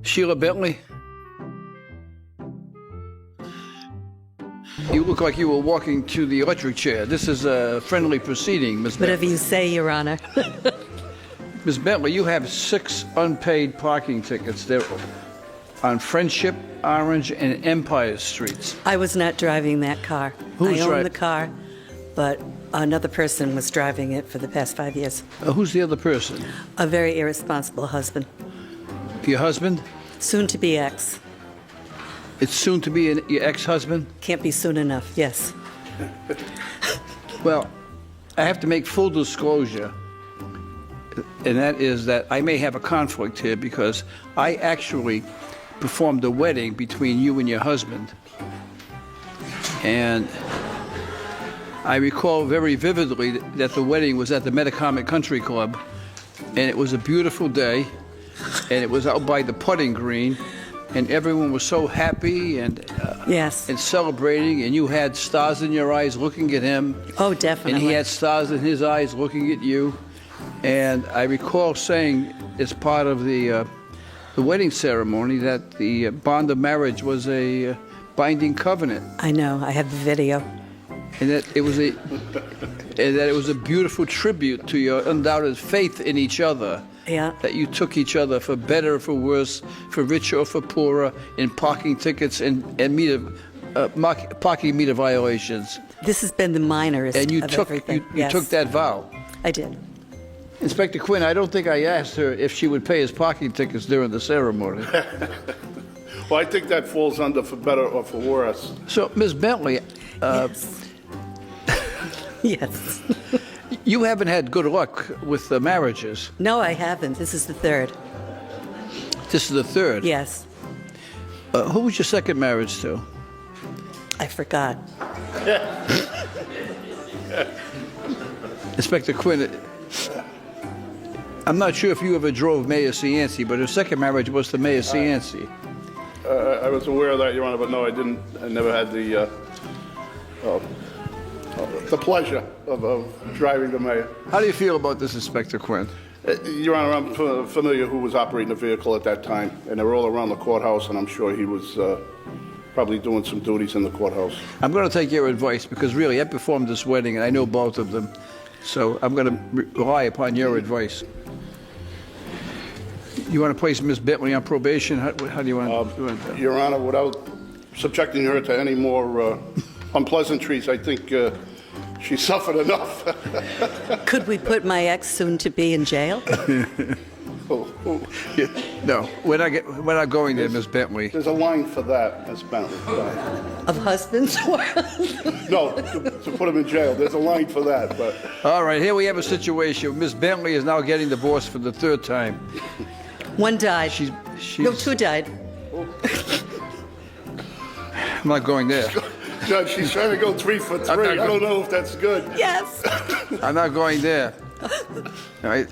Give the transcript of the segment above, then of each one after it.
Sheila Bentley? You look like you were walking to the electric chair. This is a friendly proceeding, Ms. Bentley. Whatever you say, Your Honor. Ms. Bentley, you have 6 unpaid parking tickets there on Friendship, Orange, and Empire Streets. I was not driving that car. Who was I own driving? the car, but another person was driving it for the past 5 years. Who's the other person? A very irresponsible husband. Your husband? Soon to be ex. It's soon to be your ex-husband? Can't be soon enough, yes. Well, I have to make full disclosure, and that is that I may have a conflict here because I actually performed a wedding between you and your husband. And I recall very vividly that the wedding was at the Metacomet Country Club, and it was a beautiful day, and it was out by the putting green, and everyone was so happy and Yes. and celebrating, and you had stars in your eyes looking at him. Oh, definitely. And he had stars in his eyes looking at you. And I recall saying, as part of the wedding ceremony, that the bond of marriage was a binding covenant, I know. I have the video. and that it was a beautiful tribute to your undoubted faith in each other. Yeah. That you took each other for better or for worse, for richer or for poorer, in parking tickets and parking meter violations. This has been the minorest And you of took everything. you Yes. took that vow. I did. Inspector Quinn, I don't think I asked her if she would pay his parking tickets during the ceremony. Well, I think that falls under for better or for worse. So, Ms. Bentley, Yes. Yes. you haven't had good luck with the marriages. No, I haven't. This is the third. This is the third. Yes. Who was your second marriage to? I forgot. Inspector Quinn, I'm not sure if you ever drove Mayor Cianci, but her second marriage was to Mayor Cianci. I was aware of that, Your Honor, but no, I didn't. I never had the pleasure of driving the mayor. How do you feel about this, Inspector Quinn? Your Honor, I'm familiar who was operating the vehicle at that time, and they were all around the courthouse, and I'm sure he was probably doing some duties in the courthouse. I'm going to take your advice because really I performed this wedding and I know both of them. So I'm going to rely upon your advice. You want to place Ms. Bentley on probation? How do you want to do it? Your Honor, without subjecting her to any more unpleasantries, I think she suffered enough. Could we put my ex soon to be in jail? No, we're not going there, Ms. Bentley. There's a line for that, Ms. Bentley. Of husbands? No, to put him in jail. There's a line for that, but All right, here we have a situation. Ms. Bentley is now getting divorced for the third time. One died. She's No, 2 died. I'm not going there. Judge, she's trying to go 3 for 3. I don't know if that's good. Yes. I'm not going there. All right,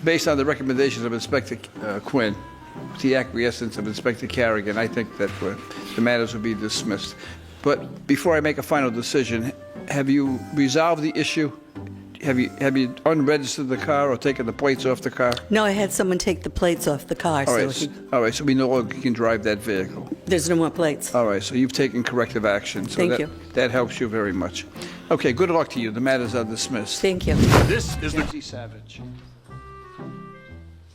based on the recommendations of Inspector Quinn, with the acquiescence of Inspector Carrigan, I think that the matters will be dismissed. But before I make a final decision, have you resolved the issue? Have you unregistered the car or taken the plates off the car? No, I had someone take the plates off the car, All so right, all right. So we no longer can drive that vehicle. there's no more plates. All right. So you've taken corrective action. So Thank you. That helps you very much. Okay. Good luck to you. The matters are dismissed. Thank you. This is the Nancy Savage.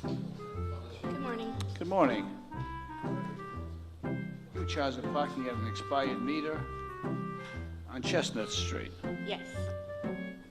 Good morning. Good morning. You charged of parking at an expired meter on Chestnut Street. Yes.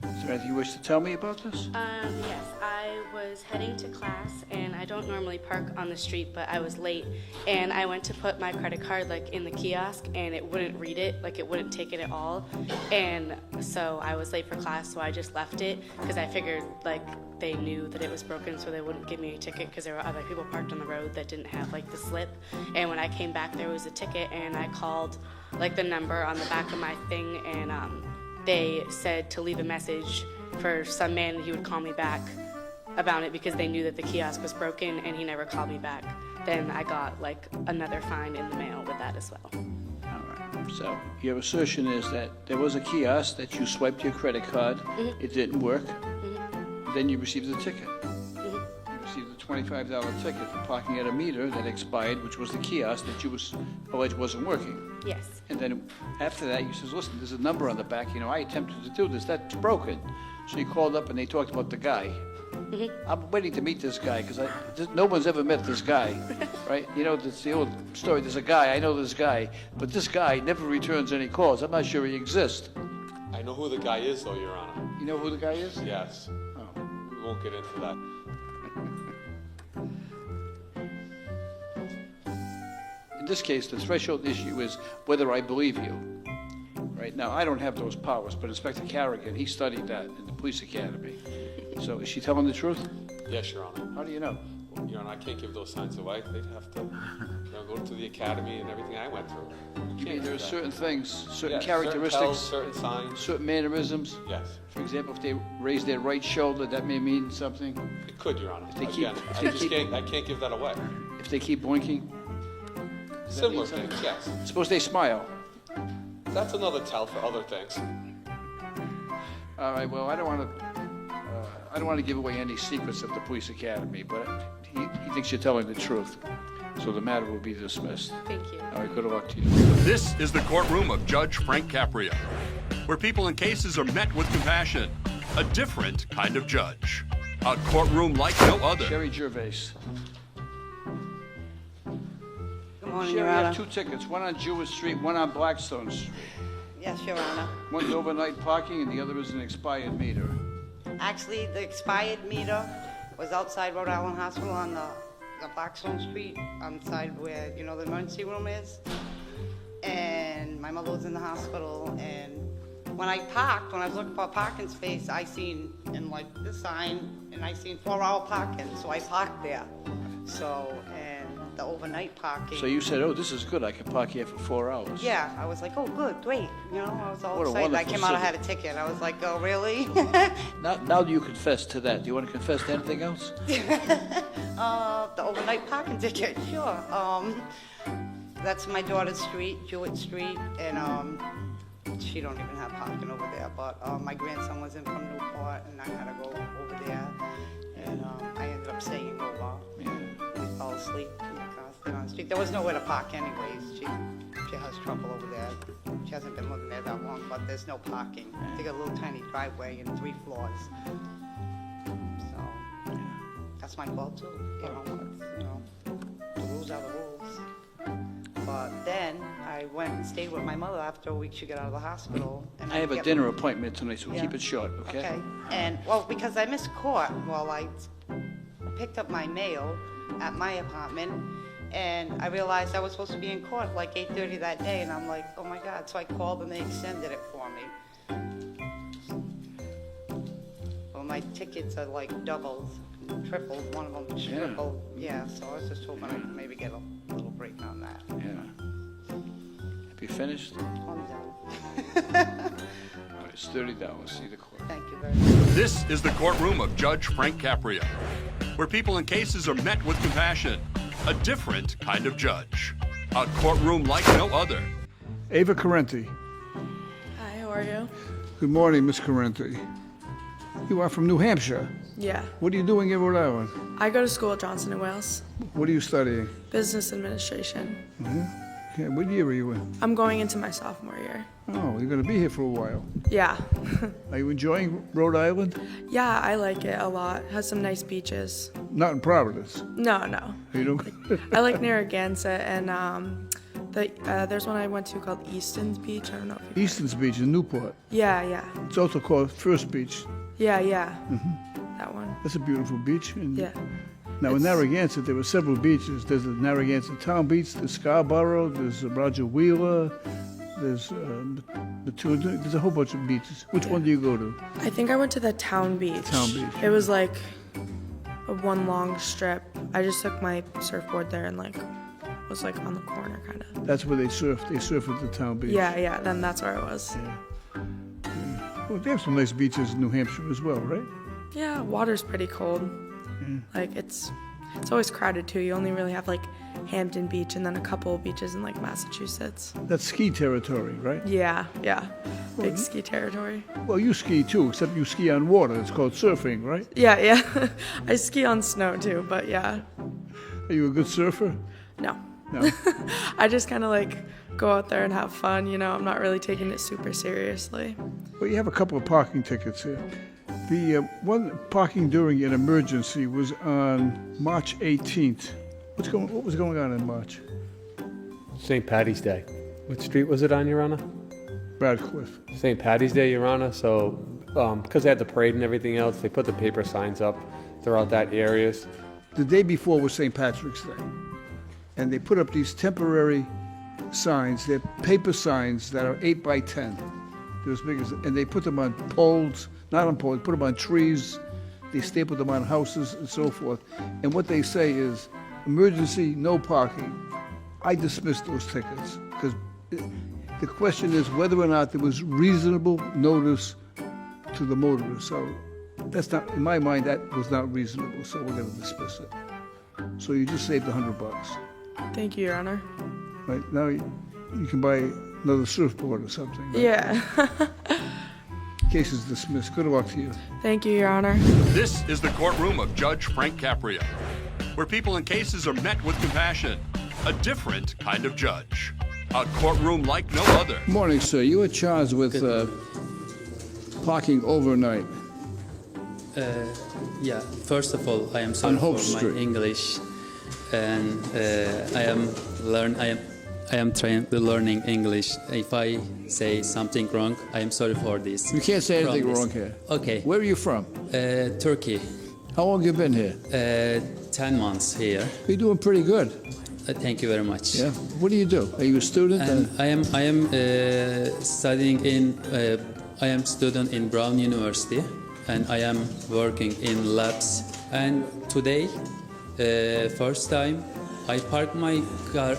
Is there anything you wish to tell me about this? Yes, I was heading to class and I don't normally park on the street, but I was late and I went to put my credit card like in the kiosk and it wouldn't read it, like it wouldn't take it at all. And so I was late for class, so I just left it because I figured like they knew that it was broken, so they wouldn't give me a ticket because there were other people parked on the road that didn't have like the slip. And when I came back, there was a ticket and I called like the number on the back of my thing, and they said to leave a message for some man, he would call me back about it because they knew that the kiosk was broken, and he never called me back. Then I got like another fine in the mail with that as well. All right. So your assertion is that there was a kiosk that you swiped your credit card, it didn't work, then you received a ticket. You received a $25 ticket for parking at a meter that expired, which was the kiosk that you was alleged wasn't working. Yes. And then after that, you says, listen, there's a number on the back, I attempted to do this, that's broken. So you called up and they talked about the guy. I'm waiting to meet this guy, because no one's ever met this guy, right? It's the old story, there's a guy, I know this guy, but this guy never returns any calls. I'm not sure he exists. I know who the guy is, though, Your Honor. You know who the guy is? Yes. Oh. We won't get into that. In this case, the threshold issue is whether I believe you. Right now, I don't have those powers, but Inspector Carrigan, he studied that in the police academy. So is she telling the truth? Yes, Your Honor. How do you know? Your Honor, I can't give those signs away. They'd have to go to the academy and everything I went through. You mean there are certain things, certain Yes, characteristics, certain signs. certain mannerisms? Yes. For example, if they raise their right shoulder, that may mean something. It could, Your Honor. they keep- Again, if I they just keep- can't, I can't give that away. If they keep blinking, does that Similar mean something? things, yes. Suppose they smile. That's another tell for other things. All right, well, I don't want to give away any secrets of the police academy, but he thinks you're telling the truth. So the matter will be dismissed. Thank you. All right, good luck to you. This is the courtroom of Judge Frank Caprio, where people in cases are met with compassion. A different kind of judge. A courtroom like no other. Sherry Gervais. Good morning, Sherry, Your you Honor. have two tickets, one on Jewett Street, one on Blackstone Street. Yes, Your Honor. One's overnight parking and the other is an expired meter. Actually, the expired meter was outside Rhode Island Hospital on the Blackstone Street, on the side where, the emergency room is. And my mother was in the hospital, and when I was looking for a parking space, I seen in this sign, and I seen 4-hour parking, so I parked there. So, and the overnight parking. So you said, oh, this is good, I can park here for 4 hours. Yeah, I was like, oh, good, great. I was all What a excited. I wonderful came out, I city. had a ticket. I was like, oh, really? Now you confess to that. Do you want to confess to anything else? The overnight parking ticket, sure. That's my daughter's street, Jewett Street, and she don't even have parking over there. But my grandson was in from Newport, and I had to go over there, and I ended up staying over. Yeah. We fell asleep in the car, stayed on the street. There was nowhere to park anyways. She has trouble over there. She hasn't been living there that long, but there's no parking. They got a little tiny driveway and 3 floors. So that's my fault too. The rules are the rules. But then I went and stayed with my mother after a week she got out of the hospital. And I have a get- dinner appointment tonight, so Yeah. keep it short, okay? Okay. And, well, because I missed court, I picked up my mail at my apartment, and I realized I was supposed to be in court at 8:30 that day, and I'm like, oh my God. So I called and they extended it for me. Well, my tickets are doubled, tripled, one of them tripled. Yeah, so I was just hoping I could maybe get a little break on that. Yeah. Have you finished? I'm done. All right, it's $30. See the court. Thank you very much. This is the courtroom of Judge Frank Caprio, where people in cases are met with compassion. A different kind of judge. A courtroom like no other. Ava Carenti. Hi, how are you? Good morning, Miss Carenti. You are from New Hampshire. Yeah. What are you doing in Rhode Island? I go to school at Johnson & Wales, What are you studying? business administration. Okay, what year are you in? I'm going into my sophomore year. Oh, you're going to be here for a while. Yeah. Are you enjoying Rhode Island? Yeah, I like it a lot. It has some nice beaches. Not in Providence. No. You don't? I like Narragansett, and there's one I went to called Easton's Beach. I don't know if you... Easton's Beach in Newport. Yeah. It's also called First Beach. Yeah. That one. That's a beautiful beach. And Yeah. Now, in It's- Narragansett, there were several beaches. There's the Narragansett Town Beach, there's Scarborough, there's Roger Wheeler, there's there's a whole bunch of beaches. Which one do you go to? I think I went to the Town Beach. Town Beach. It was like one long strip. I just took my surfboard there and was on the corner kind of. That's where they surf. They surf at the Town Beach. Yeah. Then that's where I was. Well, they have some nice beaches in New Hampshire as well, right? Yeah, water's pretty cold. It's it's always crowded too. You only really have like Hampton Beach and then a couple of beaches in like Massachusetts. That's ski territory, right? Yeah, big ski territory. Well, you ski too, except you ski on water. It's called surfing, right? Yeah. I ski on snow too, but yeah, Are you a good surfer? no. No. I just kind of like go out there and have fun, you know. I'm not really taking it super seriously. Well, you have a couple of parking tickets here. The one parking during an emergency was on March 18th. What was going on in March? St. Patty's Day. What street was it on, Your Honor? Radcliffe. St. Patty's Day, Your Honor. So, because they had the parade and everything else, they put the paper signs up throughout that areas. The day before was St. Patrick's Day. And they put up these temporary signs. They're paper signs that are 8 by 10. They're as big as, and they put them on poles, not on poles, put them on trees. They stapled them on houses and so forth. And what they say is, emergency, no parking. I dismissed those tickets because the question is whether or not there was reasonable notice to the motorist. So that's not, in my mind, that was not reasonable. So we're going to dismiss it. So you just saved $100. Thank you, Your Honor. Right now you can buy another surfboard or something. Right? Yeah. Case is dismissed. Good luck to you. Thank you, Your Honor. This is the courtroom of Judge Frank Caprio, where people in cases are met with compassion. A different kind of judge. A courtroom like no other. Morning, sir. You were charged with parking overnight. Yeah, first of all, I am sorry On Hope for Street. my English, and I am trying to learning English. If I say something wrong, I am sorry for this. You can't say anything Promise. wrong here. Okay. Where are you from? Turkey. How long you been here? 10 months here. You're doing pretty good. Thank you very much. Yeah. What do you do? Are you a student? And I am studying in. I am student in Brown University, and I am working in labs. And today, first time, I parked my car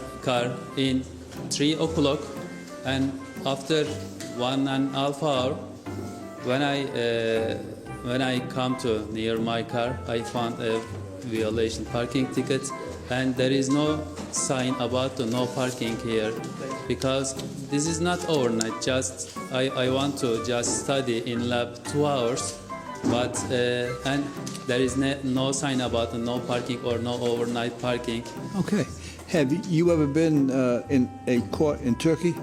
in 3 o'clock, and after 1.5 hours, when I come to near my car, I found a violation parking ticket, and there is no sign about the no parking here, because this is not overnight. Just I want to just study in lab 2 hours, but and there is no sign about the no parking or no overnight parking. Okay. Have you ever been in a court in Turkey?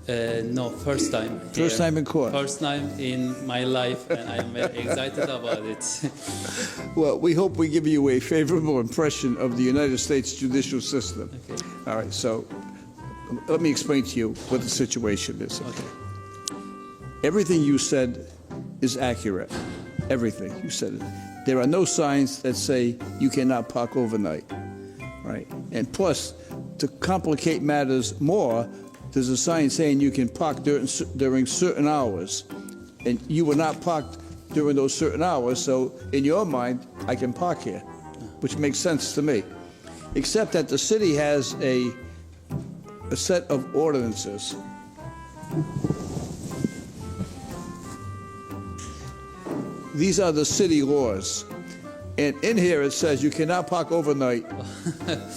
No, first time. First here. time in court? First time in my life, and I am very excited about it. Well, we hope we give you a favorable impression of the United States judicial system. Okay. All right, so let me explain to you what the situation is. Okay. Everything you said is accurate. Everything you said. There are no signs that say you cannot park overnight, right? And plus, to complicate matters more, there's a sign saying you can park during certain hours, and you were not parked during those certain hours, so in your mind, I can park here, which makes sense to me. Except that the city has a set of ordinances. These are the city laws. And in here it says you cannot park overnight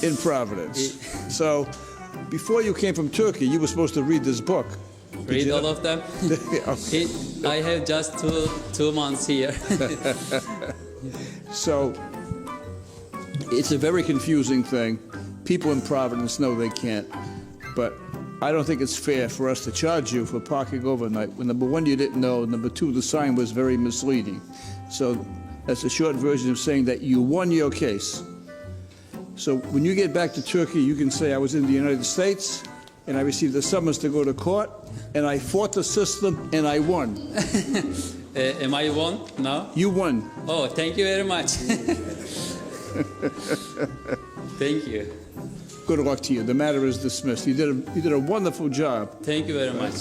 in Providence. So before you came from Turkey, you were supposed to read this book. Read all of them? Okay. I have just two months here. So it's a very confusing thing. People in Providence know they can't. But I don't think it's fair for us to charge you for parking overnight when, number one, you didn't know, number two, the sign was very misleading. So that's a short version of saying that you won your case. So when you get back to Turkey, you can say I was in the United States and I received a summons to go to court and I fought the system and I won. Am I won now? You won. Oh, thank you very much. Thank you. Good luck to you. The matter is dismissed. You did a wonderful job. Thank you very much.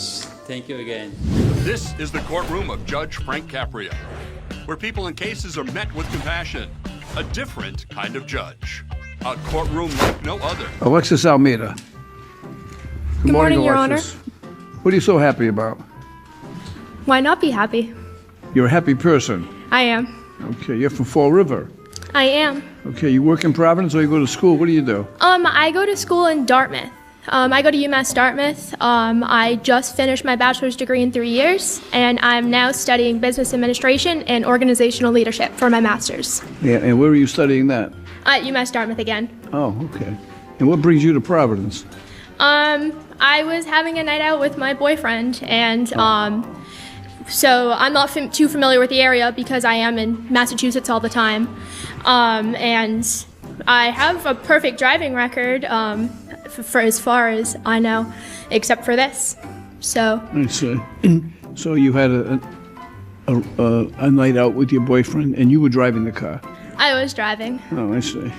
Thank you again. This is the courtroom of Judge Frank Caprio, where people in cases are met with compassion. A different kind of judge. A courtroom like no other. Alexis Almeida. Good morning, Your Alexis. What are you so happy about? Why not be happy? You're a happy person. I am. Okay, you're from Fall River. I am. Okay, you work in Providence or you go to school? What do you do? I go to school in Dartmouth. I go to UMass Dartmouth. I just finished my bachelor's degree in 3 years, and I'm now studying business administration and organizational leadership for my master's. Yeah, and where are you studying that? At UMass Dartmouth again. Oh, okay. And what brings you to Providence? I was having a night out with my boyfriend, and so I'm not too familiar with the area because I am in Massachusetts all the time. And I have a perfect driving record for as far as I know, except for this. So. I see. So you had a night out with your boyfriend, and you were driving the car. I was driving. Oh, I see.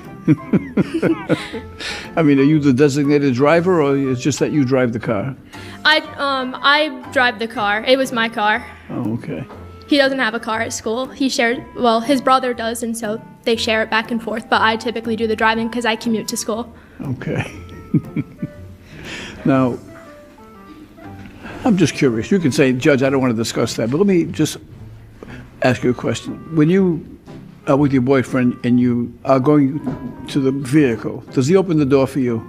I mean, are you the designated driver, or it's just that you drive the car? I drive the car. It was my car. Oh, okay. He doesn't have a car at school. His brother does, and so they share it back and forth, but I typically do the driving because I commute to school. Okay. Now, I'm just curious. You can say, Judge, I don't want to discuss that, but let me just ask you a question. When you are with your boyfriend and you are going to the vehicle, does he open the door for you?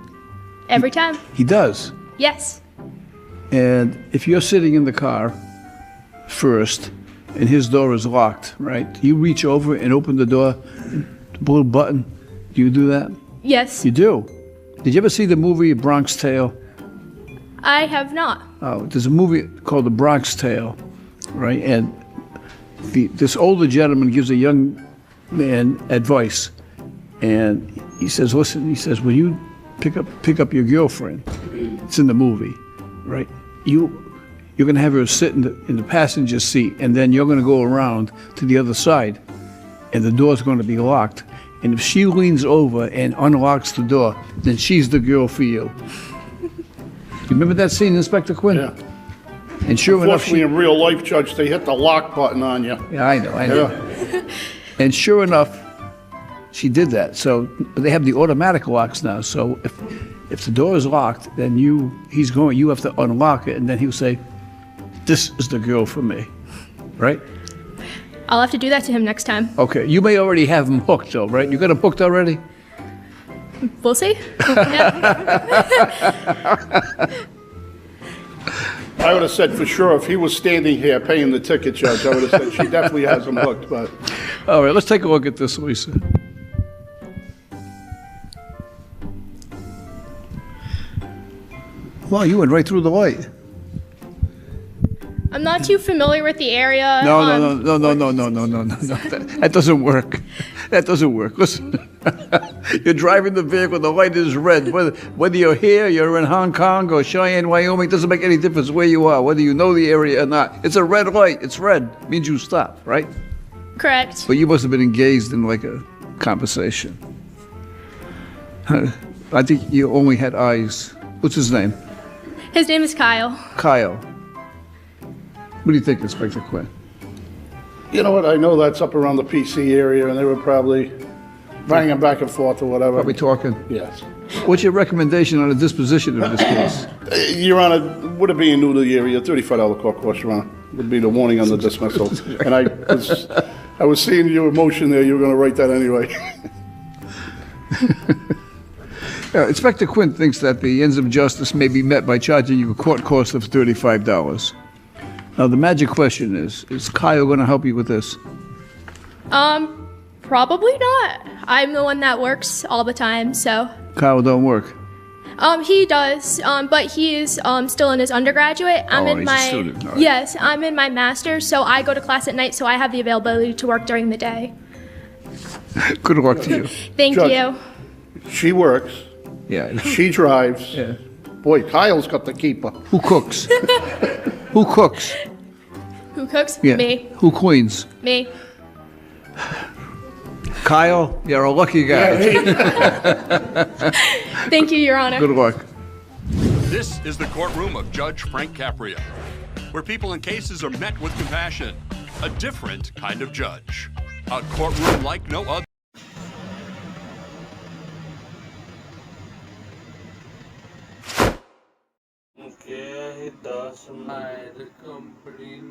Every time? He does. Yes. And if you're sitting in the car first and his door is locked, right? You reach over and open the door, the little button. Do you do that? Yes. You do? Did you ever see the movie Bronx Tale? I have not. Oh, there's a movie called The Bronx Tale, right? And this older gentleman gives a young man advice, and he says, "Listen," he says, "when you pick up your girlfriend, it's in the movie, right? You're going to have her sit in the passenger seat, and then you're going to go around to the other side, and the door's going to be locked. And if she leans over and unlocks the door, then she's the girl for you." You remember that scene, Inspector Quinn? Yeah. And sure enough, Unfortunately, in real life, Judge, they hit the lock button on you. yeah, I know. Yeah. And sure enough, she did that. So but they have the automatic locks now. So if the door is locked, then you have to unlock it, and then he'll say, "This is the girl for me," right? I'll have to do that to him next time. Okay, you may already have him hooked, though, right? You got him hooked already? We'll see. I would have said for sure if he was standing here paying the ticket, Judge, I would have said she definitely has him hooked, but. All right, let's take a look at this, Lisa. Wow, you went right through the light. I'm not too familiar with the area. No. That doesn't work. That doesn't work. Listen, you're driving the vehicle, the light is red. Whether you're here, you're in Hong Kong or Cheyenne, Wyoming, it doesn't make any difference where you are, whether you know the area or not. It's a red light. It's red. It means you stop, right? Correct. But you must have been engaged in like a conversation. I think you only had eyes. What's his name? His name is Kyle. Kyle. What do you think, Inspector Quinn? You know what, I know that's up around the PC area, and they were probably banging back and forth or whatever. Probably talking. Yes. What's your recommendation on the disposition of this case? Your Honor, would it be new to the area, $35 court cost, Your Honor, would be the warning on the dismissal. And I was seeing your emotion there, you were going to write that anyway. Inspector Quinn thinks that the ends of justice may be met by charging you a court cost of $35. Now, the magic question is Kyle going to help you with this? Probably not. I'm the one that works all the time, so. Kyle don't work? He does, but he is still in his undergraduate. He's a student. All right. Yes, I'm in my master's, so I go to class at night, so I have the availability to work during the day. Good luck to you. Thank Judge. you. She works. Yeah. She drives. Yeah. Boy, Kyle's got the keeper. Who cooks? Who cooks? Who cooks? Yeah. Me. Who cleans? Me. Kyle, you're a lucky guy. Thank you, Your Honor. Good luck. This is the courtroom of Judge Frank Caprio, where people in cases are met with compassion. A different kind of judge. A courtroom like no other. Que 10 mais de cumprir